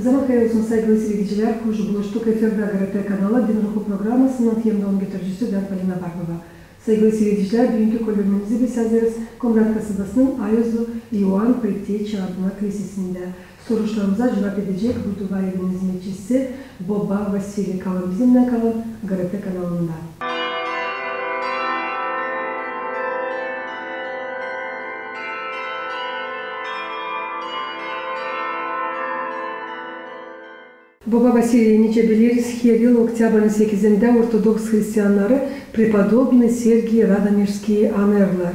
Zaman hayırlı olsun sevgili seyirciler. Hoş buluştuk. Efirde GRT kanalı Din Ruhu programısının TM'den götürücüsü ben Polina Barbova. Sevgili seyirciler, bugünkü kolumumuzu biz hazırız. Komrat kasabasının Ayozlu Ioan Pretty Çağrı'na kilisesinde soruşlarımıza cevap edecek bu dua evinin hizmetçisi Boba Vasili kalın. Bizimle kalın GRT kanalında. Boba Vasiliy nice biliriz, her yıl Oktyabr'ın 8'inde Ortodoks Hristiyanları Prepodobny Sergiy Radomirski'yi anırlar.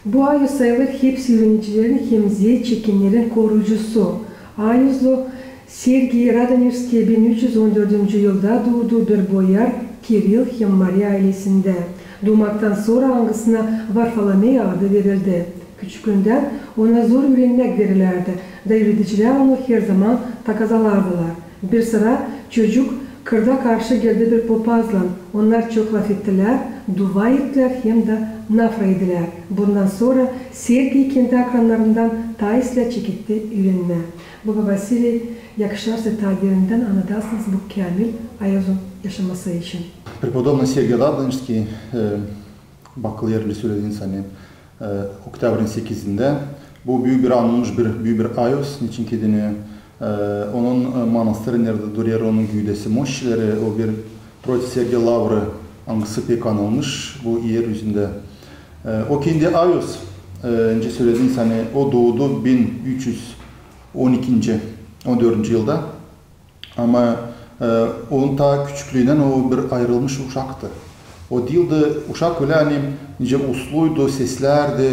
Bu ayı sayılır hepsi öğrencilerin hem ziyet çekenlerin koruyucusu. Ayozlu Sergiy Radomirskiy 1314 yılda doğdu bir boyar Kiril hem Maria ailesinde. Doğmaktan sonra anısına Varfolomey adı verildi. Küçüklüğünden ona zor öğrenmek verirlerdi. Devrediciler onu her zaman takazalardılar. Bir sıra çocuk kırda karşı geldi bir papazla. Onlar çok laf ettiler, dua ettiler hem de nafra ediler. Bundan sonra Sergiy kendi akranlarından Tais'le çekitti öğrenme. Baba Vasiliy yakışlarsa tabirinden anlatırsınız bu kamil Ayoz'un yaşaması için. Преподобный Сергий Радонежский bakıl yerli söylediğiniz hani Oktyabr'ın 8'inde bu büyük bir anılmış büyük bir Ayoz niçin kedini onun manastırı nerede duruyor onun güydesi moşileri o bir Troyce Sergiy Lavrı angısı pek anılmış bu yeryüzünde. O kendi Ayoz önce söylediğiniz hani o doğdu 1312. 14. yılda ama onun ta küçüklüğünden o bir ayrılmış uşaktı. O değildi, uşak öyle hani nice usluydu, seslerdi,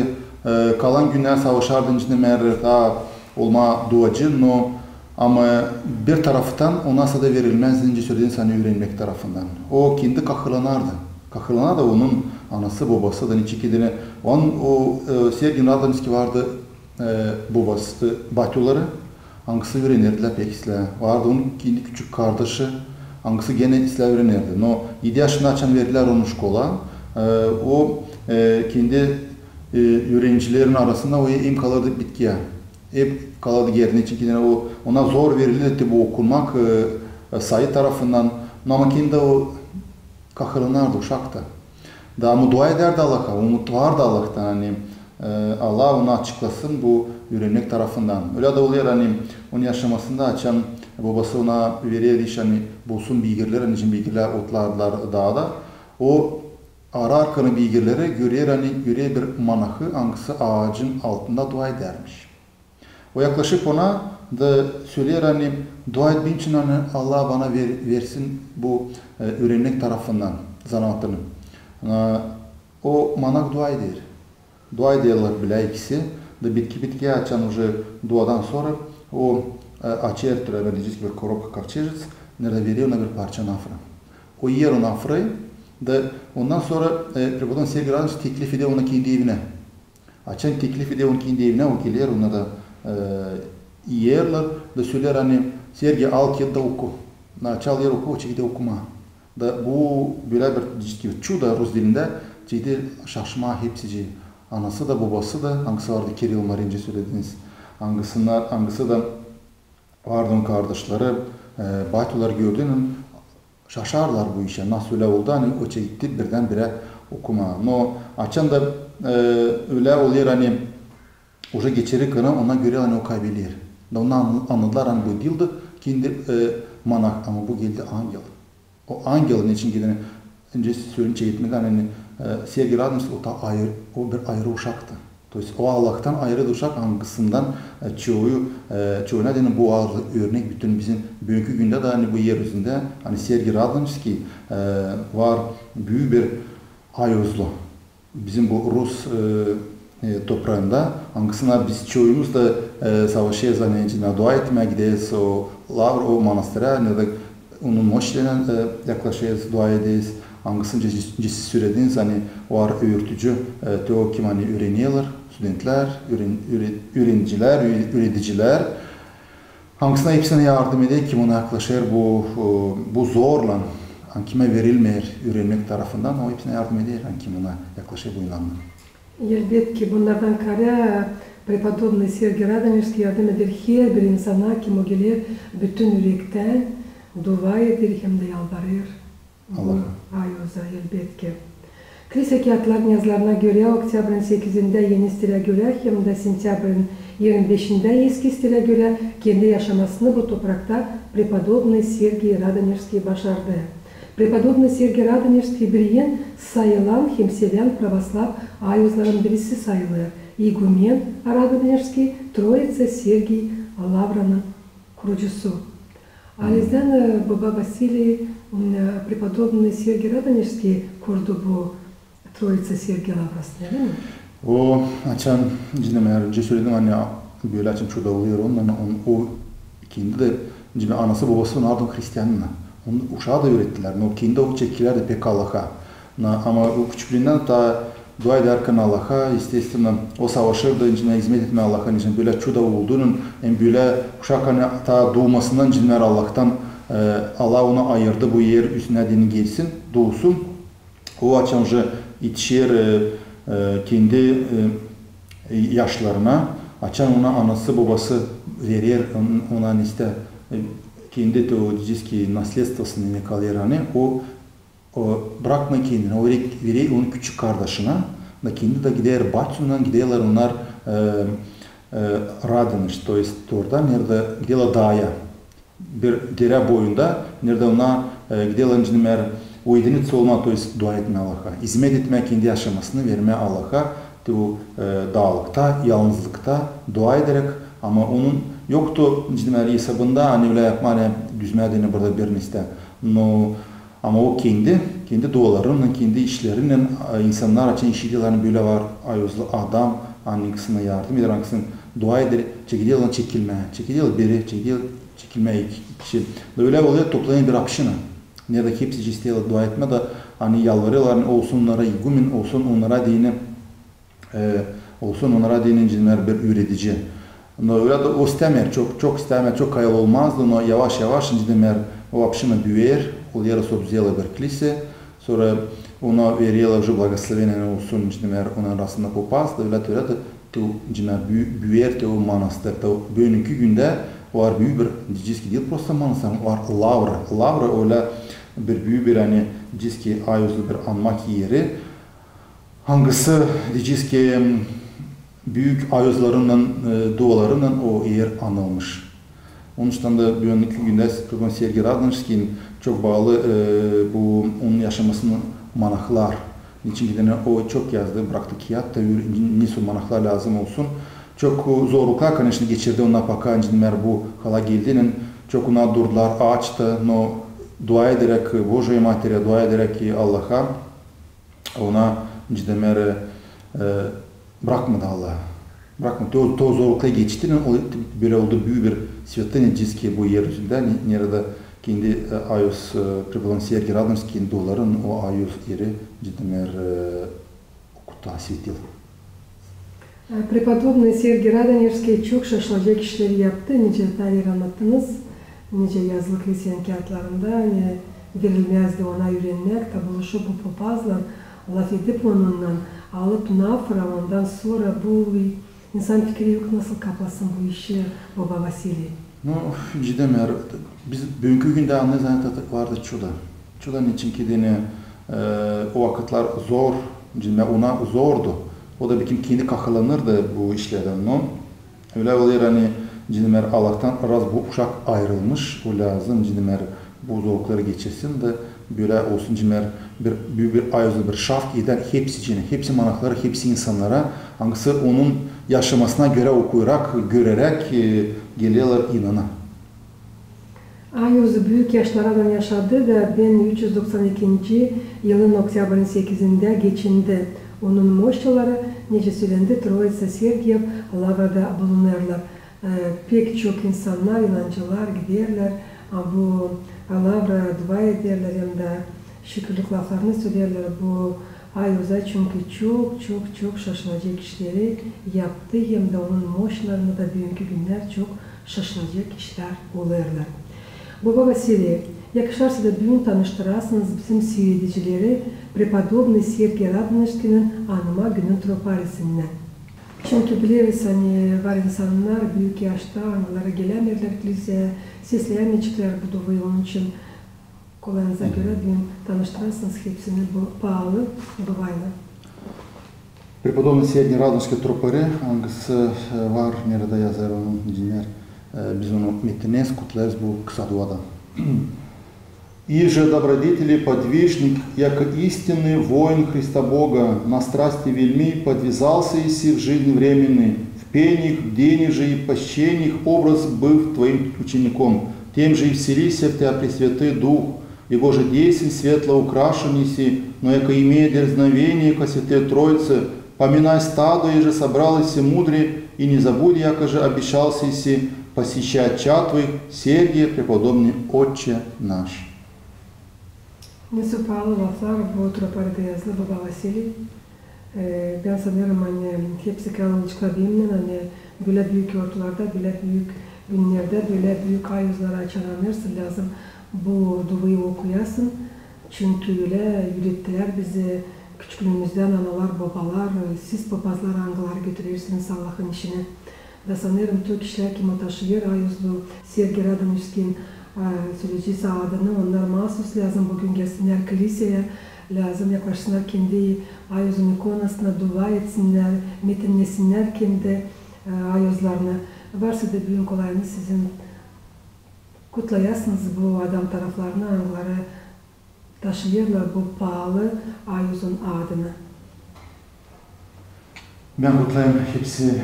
kalan günler savaşardı içinde meğer olma duacı no ama bir taraftan ona da verilmezdi nice söylediğiniz hani öğrenmek tarafından. O kendi kahırlanardı. Kahırlanar da onun anası babası da nice kedine. O Sergiy Radonejskiy vardı babası, batyoları. Hangisi öğrenirdiler pek isle. Vardı onun kendi küçük kardeşi. Hangisi gene isle öğrenirdi. No 7 yaşında açan verdiler onu şkola. O kendi öğrencilerin arasında o em kalırdı bitkiye. Hep kalırdı yerine çünkü o ona zor verilirdi bu okumak sayı tarafından. Ama kendi o kahırlanardı uşakta. Daha dua ederdi Allah'a, umut vardı Allah'tan hani. Allah onu açıklasın bu öğrenmek tarafından. Öyle de oluyor hani onun yaşamasında açan babası ona veriyor iş hani bulsun bilgiler, hani için bilgiler otlarlar dağda. O ara arkanı bilgileri görüyor hani görüyor bir manahı hangisi ağacın altında dua edermiş. O yaklaşıp ona da söylüyor hani dua ettiğim için hani Allah bana versin bu öğrenmek tarafından zanaatını. O manah dua eder. Dua ediyorlar bile ikisi. Da bitki açan duadan sonra o açıyor vereceğiz bir koробка ковчежец, nerede veriyor ona bir parça nafra. O yer o nafrayı da ondan sonra Prepodobny Sergiy Radonejskiy teklif ediyor ona kendi evine. Açan teklif ediyor onun kendi evine o geliyor ona da yerler da söyler hani Sergiy al ki da oku. Açal yer oku o çekide okuma. Da bu böyle bir çuda Rus dilinde çekide şaşma hepsici. Anası da babası da hangisi vardı Kiril Marince söylediğiniz. Hangisi da vardı onun kardeşleri. Baytular gördüğünün şaşarlar bu işe. Nasıl öyle oldu hani o gitti birdenbire okuma. No açan da öyle oluyor hani o geçeri kına ona göre hani o kaybediyor. Da onu anladılar hani bu değildi. Kendi manak ama bu geldi angel. O angelin için gideni önce söyleyince gitmeden hani Sergiy Radonejskiy o bir ayrı uşaktı. O Allah'tan ayrı uşak hangisinden çoğuna denen bu örnek bütün bizim bugünkü günde de hani bu yeryüzünde hani Sergiy Radonejskiy var büyük bir Ayozlu. Bizim bu Rus toprağında hangisine biz çoğumuz da savaşa zannetince dua etmeye gideriz o Lavr o manastıra ne de onun moşlerine yaklaşıyoruz dua ederiz. Hangisini siz söylediğiniz hani var öğretici, o kim hani öğreniyorlar, studentler, öğrenciler, üreticiler. Hangisine hepsine yardım ediyor, kim ona yaklaşır bu zorla, kime verilmeyer öğrenmek tarafından o hepsine yardım ediyor, kim ona yaklaşır bu inanma. Elbette ki bunlardan kara Prepodobный Sergiy Radonежский yardım eder her bir insana kim o gelir bütün yürekten dua eder hem de yalvarır. Allah'a. Ayuza elbette. Kilise kağıtlarının yazılarına göre Oktyabr'ın 8'inde yeni stile göre hem de Sentyabr'ın 25'inde eski stile göre kendi yaşamasını bu toprakta Prepodobный Sergiy Radonежский başardı. Prepodobный Sergiy Radonежский bir sayılan hem seven pravoslav ayuzların birisi sayılır. İgumen Radonежский, Troica Sergiy Lavranın kurucusu. Alizden Baba Vasiliy Prepodobный Sergiy Radonежский kurdu bu Troica Sergiy Lavrasını, değil mi? O açan cineme önce söyledim hani böyle açan şurada oluyor ondan o ikindi de cime anası babası onlardan Hristiyanına. Onu uşağı da öğrettiler. O kendi o çekilerdi pek Allah'a. Ama o küçüklüğünden ta dua ederken Allah'a естественно o savaşırdı içine hizmet etme Allah'ın için böyle çuda olduğunun en böyle uşak hani ta doğmasından cinler Allah'tan Allah ona ayırdı bu yer üstüne dini gelsin doğsun. O açan yetişir kendi yaşlarına açan ona anası babası verir ona işte kendi teolojik naslедствосını ne kalır hani o bırakma kendini o verir onun küçük kardeşine da kendi de gider Batsun'dan giderler onlar Radonеж то есть orada nerede giderler dağa bir dere boyunda nerede ona giderler cinler uydunit olma то есть dua etme Allah'a hizmet etme kendi yaşamasını verme Allah'a bu dağlıkta yalnızlıkta dua ederek ama onun yoktu cinler hesabında hani öyle yapma hani düzmediğini burada bir niste no ama o kendi dualarının, kendi işlerinin insanlar için işidilerini böyle var. Ayozlu adam annesine yardım eder, annesine dua eder. Çekiliyorlar çekiliyorlar biri, çekilme kişi. Böyle oluyor toplayan bir akşına. Nerede hepsi istiyorlar dua etme de hani yalvarıyorlar olsun onlara igumen, olsun onlara dinin cinler bir üretici. Öyle de o istemer, çok istemer, çok kayıl olmazdı. Ama yavaş yavaş cinler o akşına büyür. O yere sobzela bir kilise, sonra ona veriyorlar уже благословение olsun, cinler onun arasında popaz da öyle de tu cinler büyür o manastır. Bugünkü günde var büyük bir diyeceğiz değil просто manastır var lavra öyle bir büyük bir hani diyeceğiz ayuzlu bir anmak yeri. Hangisi diyeceğiz büyük ayuzlarının dualarının o yer anılmış. Onun için de bugünkü günde Sergiy Radonежский'in çok bağlı bu onun yaşamasını manahlar. Niçin gidene o çok yazdı, bıraktı kağıt da niçin manahlar lazım olsun. Çok zorluklar конечно geçirdi ona bakınca bu hala geldiğinin çok ona durdular açtı. No dua ederek Božja Materya dua ederek Allah'a ona cidden bırakmadı Allah. Bırakmadı. O zorlukla geçti. Böyle oldu büyük bir святыня diski bu yer üzerinde. Nerede kendi ayos Prepodobный Sergiy Radonежский'in doların o ayos yeri cidden okuta svetil. Prepodobный Sergiy Radonежский çok şaşılacak işleri yaptı. Nice tarih anlattınız. Nice yazılı Hristiyan kağıtlarında verilmezdi ona öğrenmek. Tabi oluşu bu papazla laf edip onunla alıp nafra ondan sonra bu insan fikri yok nasıl kaplasın bu işi Baba Vasiliy? No, cidden biz bugünkü günde anlayacağız vardı çuda. Çudanın için ki o vakitler zor, ona zordu. O da bir kim kendi kahlanırdı bu işlerden. No? Öyle oluyor hani cidden Allah'tan raz bu uşak ayrılmış. O lazım cidden bu zorlukları geçirsin de böyle olsun cidden büyük bir ayızlı bir şaf eder hepsi manaklara, hepsi insanlara hangisi onun yaşamasına göre okuyarak, görerek geliyorlar inana. Ayuz büyük yaşlardan yaşadı ve 1392 yılın Oktyabr'ın 8'inde geçindi. Onun moşçaları nece söylendi Troica Sergiy Lavra'da bulunurlar. Pek çok insanlar, inancılar giderler. Bu Lavra dua ederler hem de şükürlük laflarını söylerler bu Ayuz'a çünkü çok şaşılacak işleri yaptı hem de onun moşlarını da bugünkü günler çok şaşılacak işler olurlar. Baba Vasiliy, yakışarsa da bugün tanıştırasınız bizim seyredicileri Prepodobный Sergiy Radonежский'nin anma günün troparisine. Çünkü biliriz hani var insanlar büyük yaşta anılara gelemiyorlar kiliseye, sesleyemeyecekler bu duayı onun için kolayınıza göre bugün tanıştırırsınız hepsini bu pahalı duayla. Преподобный Сергий Радонежский тропари, аңгысы var nerede yazar onun dinler, biz onu metines kutlez bu kısa duada. «Иже добродетели подвижник, яко истинный воин Христа Бога, на страсти вельми подвязался иси в жизни временной, в пениях, денеже и пощениях образ быв твоим учеником, тем же и вселися в тебя Пресвятый Дух, его же действий светло украшен иси, но яко имея дерзновение ко Святой Троице, поминай стадо, и же собралась мудрее, и не забудь, яко же обещался иси, посещать чад твоих, Сергия, преподобный Отче наш». Nesi pahalı laflar bu troparide yazılı Baba Vasili. Ben sanıyorum hani hepsi kanalcıkla benimle hani böyle büyük ortalarda, böyle büyük günlerde, böyle büyük ayızları açananırsa lazım bu duayı okuyasın. Çünkü öyle yürüttüler bizi küçüklüğümüzden analar, babalar, siz papazlar angılar götürürsünüz Allah'ın işine. Ve sanıyorum tüm kişiler kim taşıyor ayızlı Sergi Radonejski'nin söyleyeceği adını onlar mahsus lazım bugün gelsinler kiliseye lazım yaklaşsınlar kendi ayızın ikonasına dua etsinler, metinlesinler kendi ayızlarını. Varsa da büyük kolayını sizin kutlayasınız bu adam taraflarına angıları taşıyorlar bu pahalı ayızın adını. Ben kutlayayım hepsi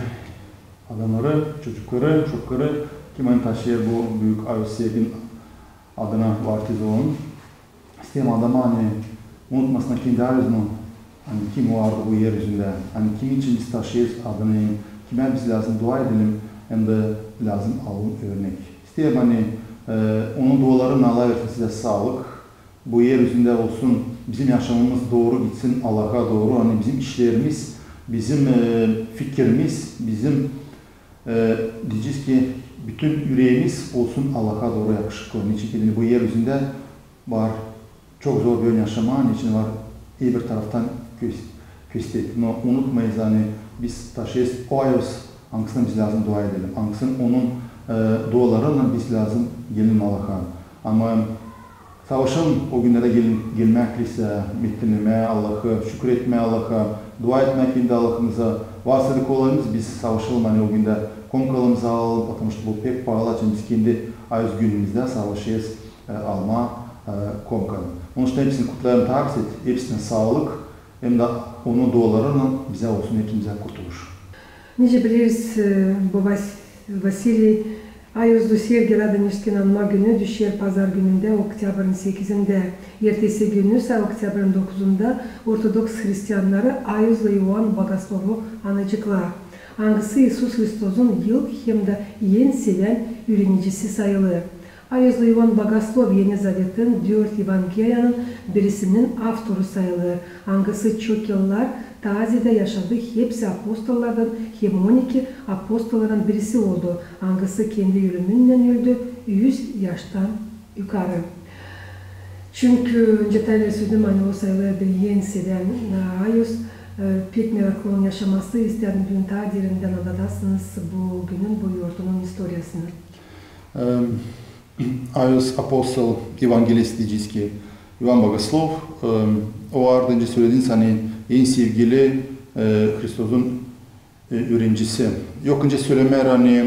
adamları, çocukları, kim taşıyor bu büyük Ayos Sergi'nin adına vartiz olun. İsteyim adama hani unutmasına kendi ayızını, hani kim vardı bu yeryüzünde, hani kim için biz taşıyoruz adını, kime biz lazım dua edelim, hem de lazım alın örnek. İsteyim hani onun dualarını Allah versin size sağlık, bu yeryüzünde olsun, bizim yaşamımız doğru gitsin Allah'a doğru, hani bizim işlerimiz, bizim fikrimiz, bizim diyeceğiz ki bütün yüreğimiz olsun Allah'a doğru yakışıklı. Niçin bu yeryüzünde var çok zor bir yaşama, niçin var iyi bir taraftan gösterdik. Ama unutmayız hani biz taşıyız o ayız, hangisine biz lazım dua edelim. Hangisinin onun dualarına biz lazım gelin Allah'a. Ama savaşalım o günlere gelmek ise, bitirmeye Allah'a, şükretmeye Allah'a, dua etmek kendi Allah'ımıza. Varsa da kolayımız biz savaşalım hani o günde konkalımızı alalım, потому что bu pek pahalı için biz kendi ayız günümüzde savaşıyız alma konkalı. Onun için hepsini kutlayalım, taksit, hepsine sağlık, hem de onun dualarına bize olsun, hepimize kurtuluş. Nice biliriz Baba Vasili, Ayızlı Sergi Radonejski'nin anma günü düşer pazar gününde Oktyabır'ın 8'inde, ertesi günü ise Oktyabır'ın 9'unda Ortodoks Hristiyanları Ayızlı Ioan Bogoslov'u anacıklar. Hangisi İsus Hristos'un yıl hem de en seven öğrenicisi sayılır. Ayızlı Ioan Bogoslov Yeni Zavet'in 4 Evangeliyanın birisinin avtoru sayılır. Hangisi çok yıllar Tazi'de yaşadı. Hepsi apostollardan hem 12 apostollardan birisi oldu. Hangisi kendi ölümünden öldü 100 yaştan yukarı. Çünkü önceden söyledim hani o sayılır bir en seven Ayız. Pek meraklı onun yaşaması istedim bugün ta derinden anlatasınız bu günün, bu yurdunun historiasını. Ayos apostol, evangelist diyeceğiz ki Ioan Bogoslov, o ardınca söylediğiniz hani en sevgili Hristos'un öğrencisi. Yok önce söylemeler hani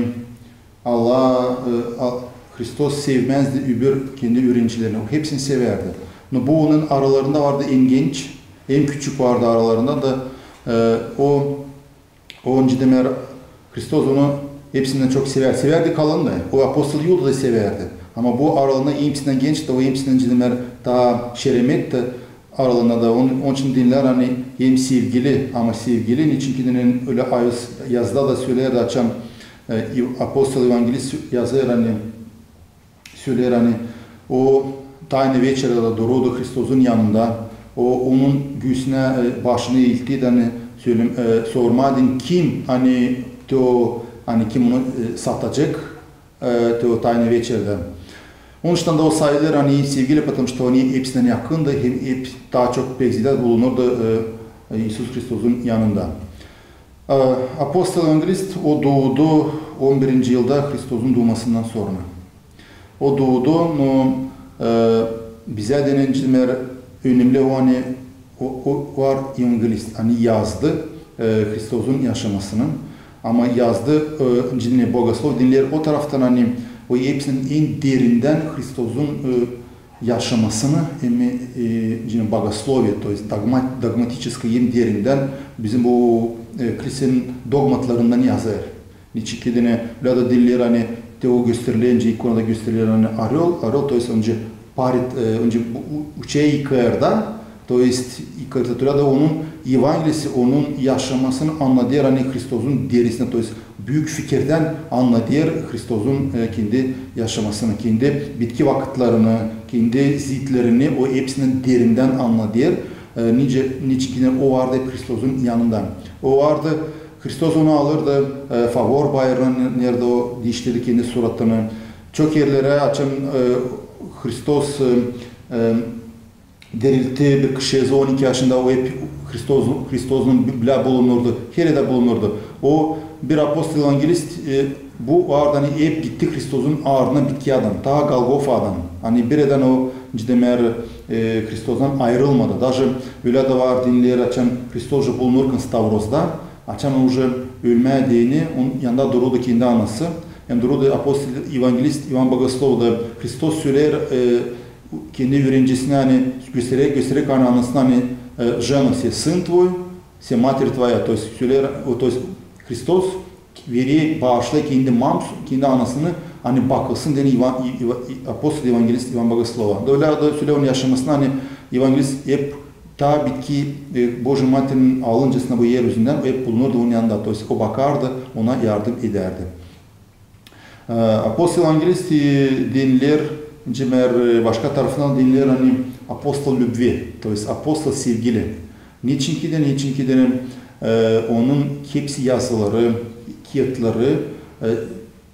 Hristos sevmezdi öbür kendi öğrencilerini, hepsini severdi. Bu onun aralarında vardı en genç, en küçük vardı aralarında da o önce demer Hristos onu hepsinden çok severdi kalın da o apostol yolu da severdi. Ama bu aralarında hepsinden genç de o hepsinden demer daha şeremet de aralarında da onun için dinler hani hem sevgili ama sevgili niçin ki öyle yazıda da söyler de açan apostol evangelist yazar hani söyler hani o Tayne Večer'de da duruyordu Hristos'un yanında. O onun göğsüne başını eğildi hani söyleyeyim sormadın kim hani kim onu satacak o Tayne Večer'de. Onun için de o sayılır hani sevgili потому что oni hepsinden yakındı hep daha çok pekzide bulunurdu İsus Hristos'un yanında. Apostol evangelist o doğdu 11. yılda Hristos'un doğmasından sonra. O doğdu, bize denilen önemli o hani o var evangelist, hani yazdı Hristos'un yaşamasını. Ama yazdı bogoslov dinler o taraftan hani o hepsinin en derinden Hristos'un yaşamasını bogoslovие, то есть dogmatически en derinden bizim bu kilisenin dogmatlarından yazar. Niçin öyle dinler hani o gösterilince ikonada gösterilen hani arol, то есть önce uçağı yıkarda, то есть karikatürde onun evangelisi, onun yaşamasını anladığı hani Hristos'un derisine, то есть büyük fikirden anladığı Hristos'un kendi yaşamasını, kendi bitki vakitlerini, kendi zitlerini o hepsinin derinden anladığı niçin o vardı Hristos'un yanında. O vardı, Hristos onu alırdı, favor bayrağını nerede o dişleri kendi suratını. Çok yerlere açan Hristos diriltti bir kişi 12 yaşında o hep Hristos'un bile bulunurdu, her de bulunurdu. O bir apostol evangelist bu ağırdan hep gitti Hristos'un ağırına bitki adam, ta Golgofa'dan. Hani bir eden o ciddemer Hristos'dan ayrılmadı. Даже öyle de var dinler açan Hristos bulunurken Stavros'da, açan уже ölmediğini onun yanında dururdu kendi anası. Yani dururdu apostol evangelist Ivan Bogoslov da Hristos söyler kendi öğrencisine hani göstererek anasına hani жена се сын твой, се матерь твоя, то есть söyler, то есть Hristos veri bağışla kendi anasını hani bakılsın diye apostol evangelist Ivan Bogoslova. Öyle de söyle onun yaşamasına hani evangelist hep ta bitki Božja Mater'in alıncasına bu yeryüzünden hep bulunurdu onun yanında. То есть o bakardı, ona yardım ederdi. Apostol evangelist dinler, başka tarafından dinler hani apostol любви, то есть apostol sevgili. Niçin ki de onun hepsi yazıları, kağıtları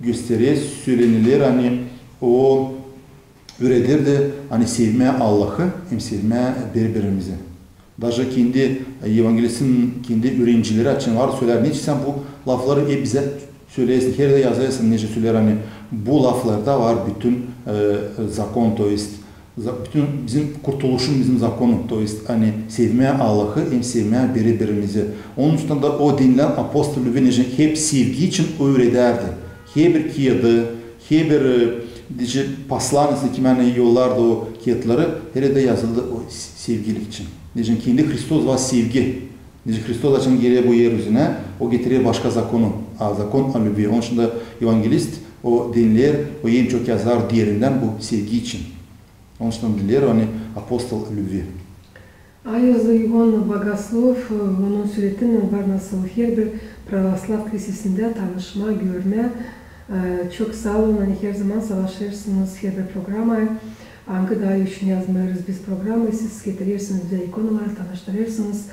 gösteriyor, söylenilir hani o öğretirdi hani sevmeye Allah'ı hem sevmeye birbirimizi. Даже kendi evangelistin kendi öğrencileri için var söyler. Niçin sen bu lafları hep bize söyleyesin, her de yazarsın niçin söyler hani bu laflarda var bütün zakon, то есть bütün bizim kurtuluşun bizim zakonu, то есть hani sevmeye Allah'ı hem sevmeye birbirimizi. Onun için de o dinler apostol любви hep sevgi için öğretirdi. Her bir kağıdı, her bir посланницы kimene yollardı o kağıtları, her de yazıldı o sevgilik için. Diyeceğim kendi Hristos var sevgi. Diyeceğim Hristos açın geriye bu yeryüzüne, o getirir başka zakonu, zakon любви. Onun için de evangelist o dinler, o en çok yazar diğerinden bu sevgi için. Onun için dinler hani apostol любви. Ayozlu Ivan Bogoslov, onun süretinin var nasıl her bir pravoslav kilisesinde tanışma, görme. Çok sağ olun, hani her zaman savaşırsınız her bir programa. Anka'da için yazmıyoruz biz programı, siz getirirsiniz bize ikonalar, tanıştırırsınız.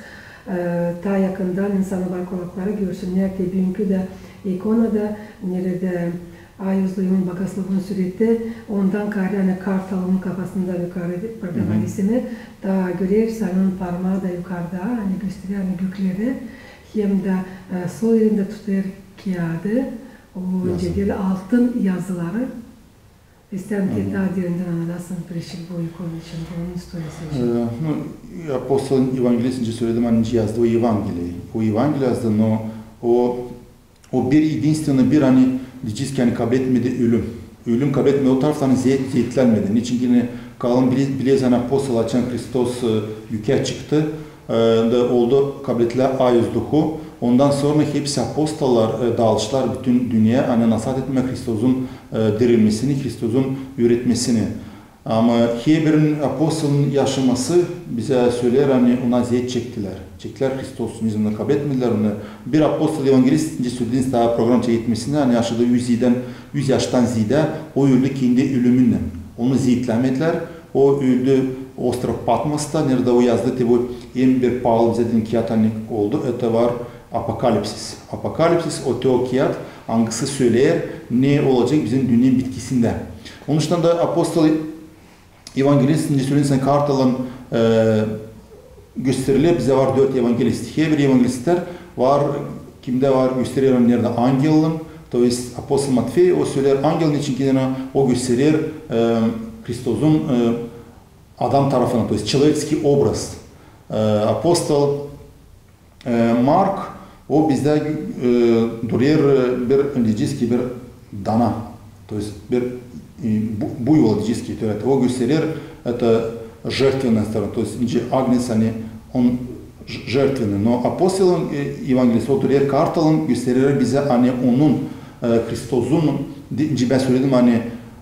Ta yakından insanlar kulakları görsünler ki bugünkü de ikonada nerede Ayozlu Ivan Bogoslov'un sureti ondan karşı hani kartalın kafasında yukarı burada ismi da görürse onun parmağı da yukarıda hani gösteriyor hani gökleri hem de sol elinde tutuyor kağıdı o cedeli altın yazıları. İsterim ki daha derinden anladasın preşil bu ikon için, onun istorisi için. Apostolun evangelistince söyledim hani yazdı o evangeliyi. O evangeliyi yazdı o bir единственный bir hani diyeceğiz ki hani kabul etmedi ölüm. Ölüm kabul etmedi o taraftan zeytlenmedi. Niçin ki kalın bilezen apostol açan Hristos yüke çıktı. Oldu kabul ettiler ayozduhu. Ondan sonra hepsi apostollar dağılışlar bütün dünya hani nasihat etme Hristos'un dirilmesini, Hristos'un üretmesini. Ama her birinin apostolun yaşaması bize söyler hani ona zeyt çektiler. Çektiler Hristos'un yüzünden kabul etmediler onu. Bir apostol evangelist söylediğiniz daha program çekmesinde hani yaşadığı 100 yaştan ziyade o öldü kendi ölümünle. Onu zeytlemediler. O öldü Ostrov Patmos'ta nerede o yazdı tabi en bir pahalı bize din kağıthanlik oldu. Это var Apokalipsis. Apokalipsis o teokiyat hangisi söyler ne olacak bizim dünya bitkisinde. Onun için de apostol evangelistin söylediğinizden kartalın gösterilir. Bize var 4 evangelist. Her bir evangelistler var kimde var gösteriyor nerede angelin. То есть apostol Matvey o söyler angelin için o gösterir Христос'un adam tarafından, то есть человеческий образ. Apostol Mark o bizde duruyor bir diyeceğiz bir dana, то есть bir буйвол diyeceğiz o gösterir это жертвенная сторона, то есть агнец он жертвенный, но apostolun evangelist o duruyor kartalın gösterir bize onun Христос'un ben söyledim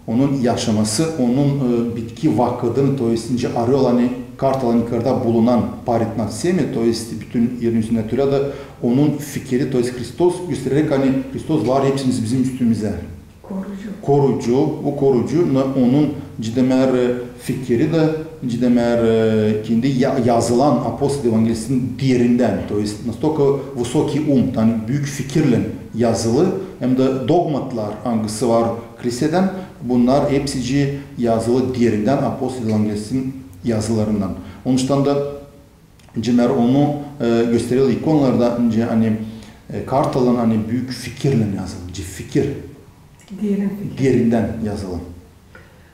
onun yaşaması, onun bitki vakıdını, to есть arıyor kartalın yukarıda bulunan paritnatsemi, to есть bütün yerin üstünde türede onun fikri, to есть Hristos göstererek Hristos var hepsimiz bizim üstümüze. Koruyucu, o koruyucu, onun ciddemer fikri de ciddemer kendi yazılan apostol evangelistin diğerinden, to есть настолько высокий ум, büyük fikirle yazılı, hem de dogmatlar hangisi var kiliseden, bunlar hepsi yazılı diğerinden apostol evangelistin yazılarından. Onun için de cimer onu gösteriyor ikonlarda kartalın büyük fikirle yazılı, fikir diğerinden yazılı.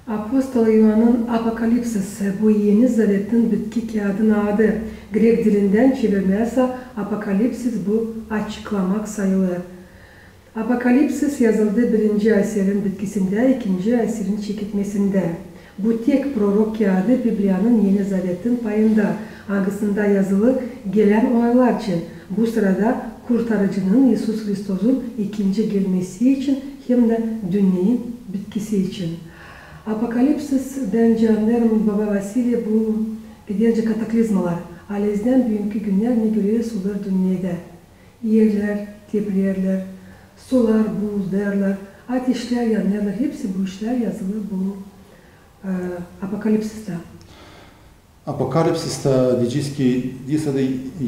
Apostol Ioann'ın Apokalipsisi bu Yeni Zavet'in bitki kağıdının adı. Grek dilinden çevirmezse Apokalipsis bu açıklamak sayılır. Apokalipsis yazıldı 1. asırın bitkisinde, 2. asırın çekitmesinde. Bu tek prorok kağıdı Biblia'nın Yeni Zavet'in payında, hangisinde yazılı gelen olaylar için. Bu sırada kurtarıcının İsus Hristos'un ikinci gelmesi için hem de dünyanın bitkisi için. Apokalipsis bence anlarım Baba Vasily bu gidince kataklizmalar. Alezden bugünkü günler ne görüyoruz olur dünyada. Yerler, tebriyerler, sular, buzlarlar, ateşler, yanlarlar, hepsi bu işler yazılı bu Apokalipsis'te. Apokalipsis'te diyeceğiz ki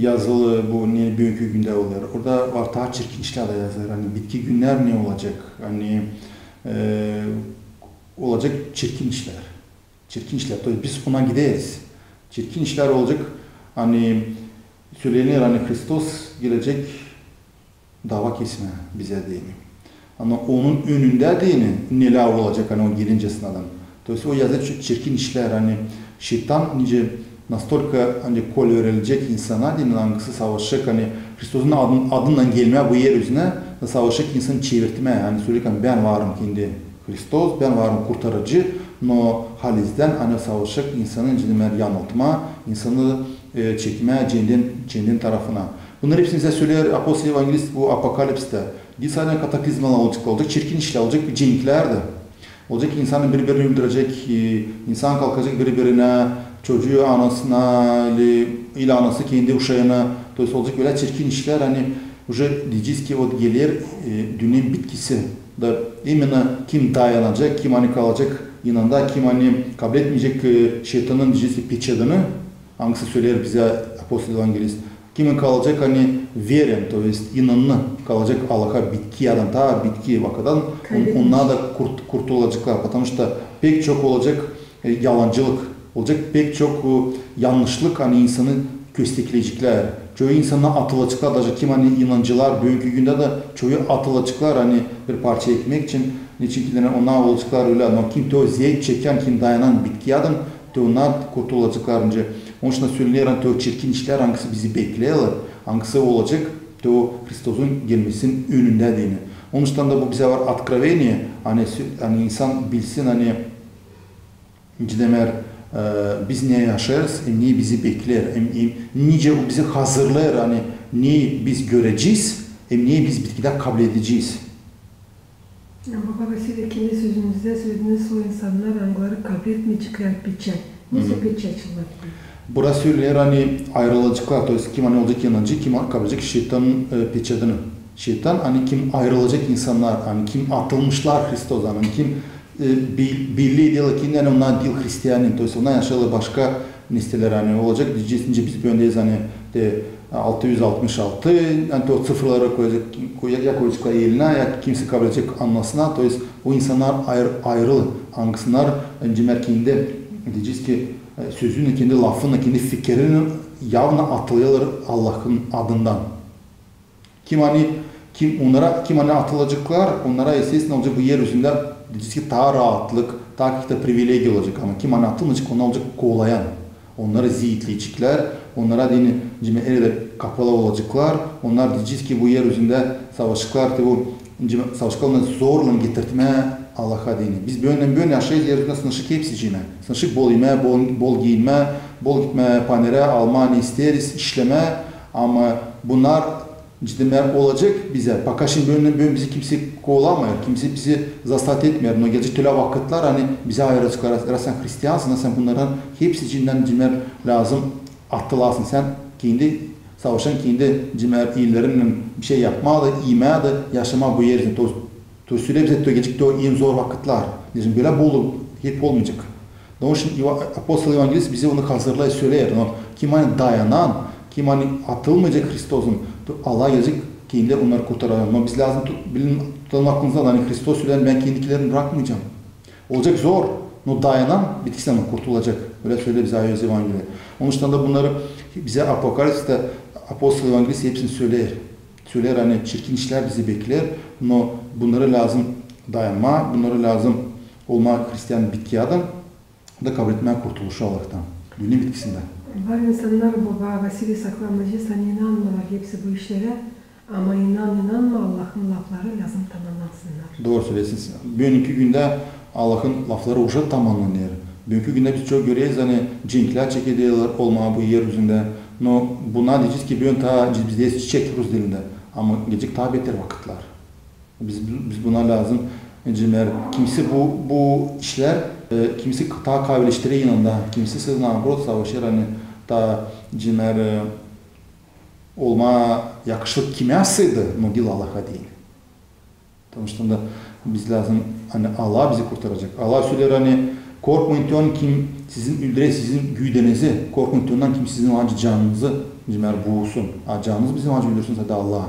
yazılı bu ne bugünkü günde olur. Orada var daha çirkin işler de yazılır. Bitki günler ne olacak? Olacak çirkin işler. Çirkin işler. Biz ona gideriz. Çirkin işler olacak. Söylenir Hristos gelecek dava kesme bize değil mi? Ama onun önünde değil mi? Neler olacak o gelince sınavdan. O yazık çirkin işler. Şeytan nice настолько kol verilecek insana dinin hangisi savaşacak Hrisos'un adından gelmeye bu yeryüzüne savaşacak insanı çevirtme. Söyleyken ben varım kendi Hristos, ben varım kurtarıcı. No halizden savaşacak insanın yanıltma, insanı çekme cennetin tarafına. Bunları hepsini bize söyler apostol evangelist bu Apokalips'te. Sadece kataklizmalar olacak, çirkin işler olacak, cinlikler de. Olacak insanın birbirini öldürecek, insan kalkacak birbirine, çocuğu anasına, ile anası kendi uşağına. Olacak böyle çirkin işler diyeceğiz ki o gelir dünyanın bitkisi. Da imенно kim dayanacak, kim kalacak yanında, kim kabul etmeyecek şeytanın diyeceğiz ki peçetini, hangisi söyler bize apostol evangelist. Kimin kalacak veren, to есть inanlı kalacak Allah'a bitki adam ta bitki vakadan onlar da kurtulacaklar. Потому что pek çok olacak yalancılık, olacak pek çok yanlışlık insanı köstekleyecekler. Çoğu insana atılacaklar, da kim inancılar bugünkü günde de çoğu atılacaklar bir parça ekmek için. Niçin onlar olacaklar öyle ama kim o zevk çeken, kim dayanan bitki adam onlar kurtulacaklar önce. Onun için söylenir o çirkin işler hangisi bizi bekliyorlar, hangisi olacak o Hристos'un gelmesinin önünde değil. Onun için de bu bize var откровение, insan bilsin demer biz ne yaşarız, ne bizi bekler, nice o bizi hazırlar, ne biz göreceğiz, ne biz bitkide kabul edeceğiz. Baba Vasily kendi sözünüzde söylediğiniz o insanlar hangileri kabul etmeyecekler peçet. Nasıl peçetçiler? Burası söyler ayrılacaklar, to есть kim olacak inancı, kim kabul edecek şeytanın peçetini. Şeytan kim ayrılacak insanlar, kim atılmışlar Hristos'dan, kim belli ediyorlar ki onlar değil Hristiyanın, to есть onlar yaşayalı başka nesiller olacak. Diyeceğiz biz bir öndeyiz 666 o sıfırları koyacaklar eline ya kimse kabul edecek anlasına, to есть o insanlar ayrılı, hangisler kendi diyeceğiz ki sözünün kendi lafının kendi fikrinin yavna atılıyorlar Allah'ın adından. Kim atılacaklar, onlara esasında olacak bu yeryüzünde daha rahatlık, daha privilegiya olacak ama kim atılmayacak, onlar olacak kovalayan. Onları ziyitleyecekler, onlara dini cimriyle kapalı olacaklar. Onlar diyeceğiz ki bu yeryüzünde savaşçılar onları zorla getirtme Allah'a dini. Biz böyle yaşayız yeryüzünde sınışık hepsi cime. Sınışık bol yeme, bol giyinme, bol gitme panere, alma isteriz, işleme ama bunlar cidden olacak bize. Bakışın böyle bizi kimse kovalamıyor, kimse bizi zastat etmiyor. No gelecek tüle vakitler hani bize ayıracaklar. Sen Hristiyansın, sen bunların hepsi cimer lazım attılasın. Sen kendi savaşan kendi cimer iyilerinden bir şey yapmalı, iymeli, yaşama bu yerin. To süre bize gelecek o en zor vakitler. Diyeceğim böyle bolu hep olmayacak. Onun için Apostol Evangelist bize onu hazırlayıp söyler. Kim hani dayanan, kim hani atılmayacak Hristos'un, Allah gelecek kendi onları kurtaracak. Ama biz lazım tutalım aklınızda hani Hristos söyler ben kendikilerini bırakmayacağım. Olacak zor. No dayanan bitkisinden kurtulacak. Öyle söylüyor bize Ayaz Evangelist. Onun için de bunları bize Apokalips'te Apostol Evangelist hepsini söyler. Söyler hani çirkin işler bizi bekler. No bunları lazım dayanma, bunları lazım olma Hristiyan bitkiyadan da kabul etmeye kurtuluşu Allah'tan. Dünya bitkisinden. Var insanlar baba, Vasili saklamacı, sen inanmıyorlar hepsi bu işlere. Ama inanma Allah'ın lafları lazım tamamlansınlar. Doğru söylüyorsunuz. Bugünkü günde Allah'ın lafları уже tamamlanıyor. Bugünkü günde biz çok görüyoruz hani cinkler çekediyorlar olma bu yeryüzünde. No buna diyeceğiz ki bugün ta biz çiçek Rus dilinde. Ama gelecek daha beter vakitler. Biz buna lazım. Kimisi bu işler kimisi daha kavleştire yanında, kimisi siz nabrot savaşır hani ta cimer olma yakışık kimyasıydı, no dil Allah'a değil. Tanıştığında biz lazım hani Allah bizi kurtaracak. Allah söyler hani korkmayın diyor kim sizin öldüre sizin güydenizi, korkmayın diyordan kim sizin acı canınızı cimer boğulsun. Canınız bizim acı öldürsün zaten Allah.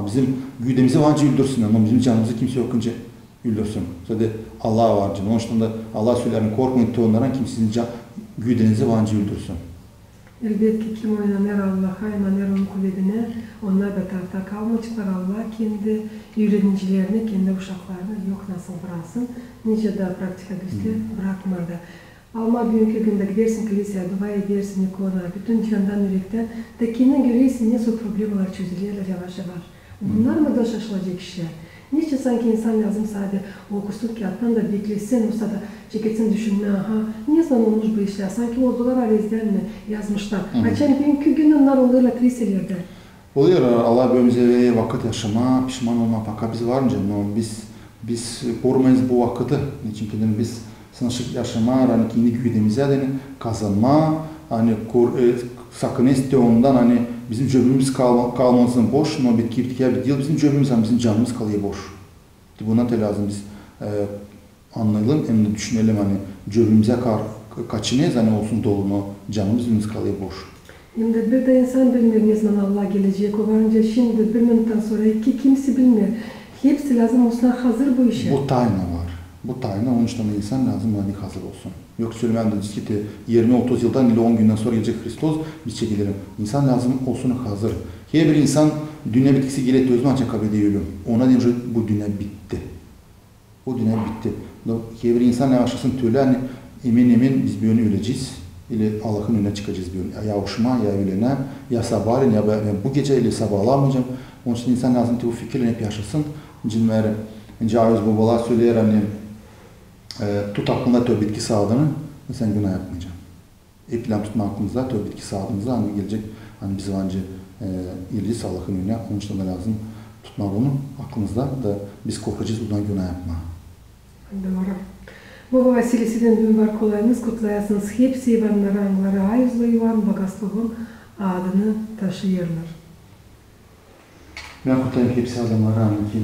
Bizim güydemizi acı öldürsün ama bizim canımızı kimse yokunca öldürsün. Zaten Allah var canım. Onun için de Allah söyler korkmayın diyordan kim sizin güydenizi acı öldürsün. Elbette kim oynanır Allah'a, inanır onun kuvvetine, onlar da tarafta kalmayacaklar. Allah kendi öğrencilerini, kendi uşaklarını yok nasıl bıraksın, nice de praktika göster bırakmadı. Ama bugünkü günde gidersin kiliseye, dua edersin ikona, bütün candan yürekten de kendine göreysin nasıl problemler çözülüyorlar yavaş yavaş. Bunlar mı da şaşılacak işler? Niçin sanki insan lazım sadece okusun kağıttan da beklesin, olsa da çeketsin düşünme, niye sana olmuş bu işler? Sanki ordular arezden mi yazmışlar? Açan günkü gün onlar oluyorlar kiliselerde. Oluyor, Allah böyle vakit yaşama, pişman olma, fakat biz var mı canım? Biz korumayız bu vakiti. Çünkü biz sınışık yaşama, hani kendi güydemize kazanma, hani sakın ondan hani bizim cöbümüz kalmasın boş, ama bitkiye bir değil bizim cöbümüz, bizim canımız kalıyor boş. Buna da lazım biz anlayalım, hem de düşünelim hani cöbümüze kaçınıyız hani olsun dolu, canımız kalıyor boş. Hem de bir de insan bilmiyor ne zaman Allah gelecek. O varınca şimdi bir minuttan sonra kimse bilmiyor. Hepsi lazım olsun hazır bu işe. Bu tayna var. Bu tayna onun için insan lazım hani hazır olsun. Yok söylemem de ki 20-30 yıldan ile 10 günden sonra gelecek Hristos biz çekilelim. İnsan lazım olsun hazır. Her bir insan dünya bitkisi gelip özünü ancak kabul ediyor. Ona deyince bu dünya bitti. Bu dünya bitti. Her bir insan ne yaşasın tüyle hani emin biz bir yöne öleceğiz. İle Allah'ın önüne çıkacağız bir yöne. Ya uşuma ya ölene ya sabahleyin ya bu gece ile sabahlamayacağım. Onun için insan lazım ki bu fikirle hep yaşasın. Cinleri. Caiz babalar söyler hani tut aklında tövbe bitki sağlığını sen günah yapmayacaksın. Plan tutma aklınızda tövbe bitki sağlığınızda hani gelecek hani biz önce ilgisi Allah'ın önüne onun için de lazım tutma bunu aklınızda da biz korkacağız bundan günah yapma. Doğru. Baba Vasilisi'den dün var kolayınız kutlayasınız. Hepsi Ivan'ları anıları Ayuzlu Ivan Bogosluv'un adını taşıyırlar. Ben kutlayayım hepsi adamları anı ki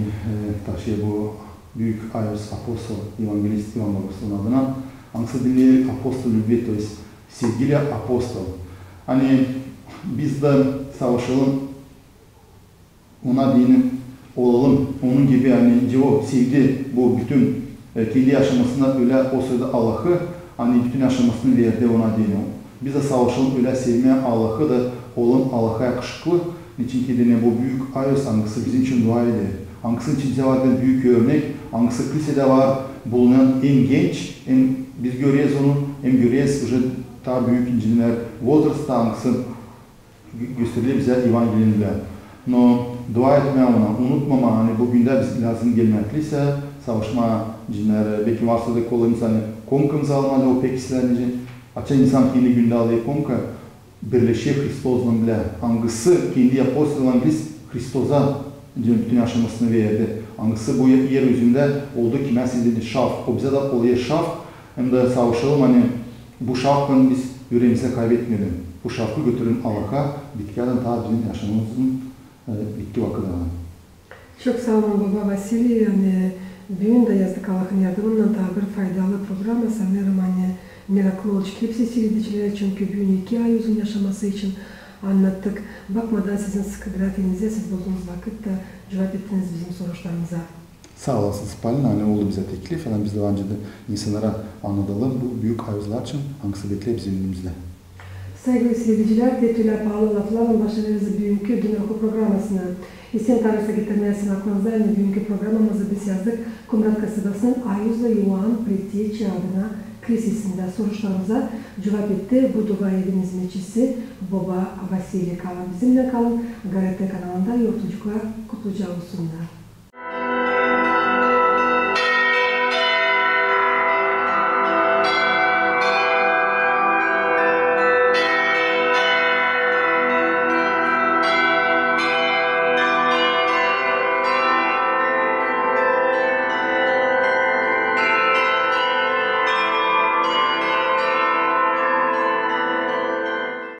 taşıyor bu büyük Ayuz Apostol Evangelist Ivan Bogoslov'un adına. Anısı dinleyelim Apostol Lübvi, to есть sevgili Apostol. Hani biz de savaşalım, ona dinin olalım, onun gibi hani cevap sevdi bu bütün kendi yaşamasına öyle o sırada Allah'ı hani bütün yaşamasını verdi ona dini. Biz de savaşalım öyle sevmeye Allah'ı da olalım Allah'a yakışıklı Çünkü bu büyük ayos angısı bizim için dua eder. Angısın için zaten büyük örnek. Angısı kilisede var bulunan en genç, biz görüyoruz onu, hem görüyoruz daha büyük İncil'ler. Walters'ta angısı gösterilir bize Evangeli'nde. No, dua etme ona, unutmama, hani bugün de biz lazım gelmekliyse savaşma cinler, belki varsa da kollarımız hani konkamızı almalı o pek istenece. Açan insan kendi günde alıyor konka, birleşiyor Kristos'la bile. Hangisi kendi apostol olan Kristos'a bütün aşamasını verdi. Hangisi bu yeryüzünde oldu ki ben sizin şaf, o bize de oluyor şaf, hem de savaşalım hani bu şafla biz yüreğimize kaybetmeyelim. Bu şafı götürün Allah'a, bitkilerden ta bizim yaşamımızın bitti vakıda. Çok sağ olun Baba Vasili. Yani bugün de yazdık Allah'ın yardımıyla daha bir faydalı program. Sanırım hani meraklı olacak hepsi seyrediciler çünkü bugün 2 ay uzun yaşaması için anlattık. Bakmadan sizin sıkı grafiğinize siz bulduğunuz vakitte cevap ettiniz bizim sorularımıza. Sağ olasınız Palin. Hani oldu bize teklif. Yani biz de önce de insanlara anlatalım. Bu büyük ayızlar için hangisi bekliyor bizim elimizde. Saygılı seyirciler, Detüler Bağlı Laflarla başarınızı bugünkü Dünya Oku programmasına isim tarihse getirmeyesin aklınızda. Yani bugünkü programımızı biz yazdık. Kumrat kasabasının Ayuz'la Yuvan Pritiye adına kilisesinde sorularımıza cevap etti. Bu dua evin hizmetçisi Baba Vasili kalın. Bizimle kalın. Garete kanalında yurtçuluklar kutluca olsunlar.